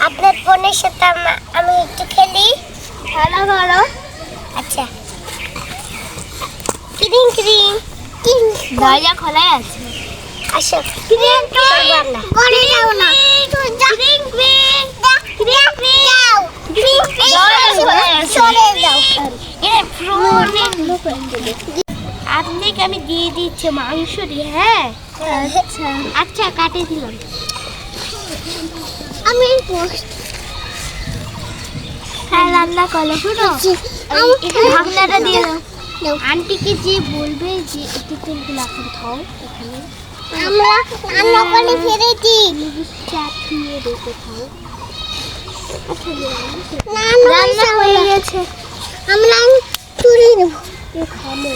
আপনার বোনের সাথে আমি একটু খেলি। খেলা করো। আচ্ছা। ক্রিং ক্রিং দরজা খোলাই আছে। আসো। ক্রিং ক্রিং বলে যাও না। ক্রিং ক্রিং ক্রিং ক্রিং যাও। ক্রিং ক্রিং চলে যাও। আপনাকে আমি দিয়ে দিচ্ছি মাংস দিয়ে। হ্যাঁ আচ্ছা আচ্ছা কাটে দিলাম। আমি হ্যাঁ রান্না করো শুনো। ঢাকনাটা দিয়ে দাও। আন্টিকে যে বলবে যে একটু তেলগুলো এখন খাও এখানে। আমরা রান্না করে ফেলেছি। চাপিয়ে রেখে খাও। রান্না হয়ে গেছে। আমরা তুলে নেব। খাবো।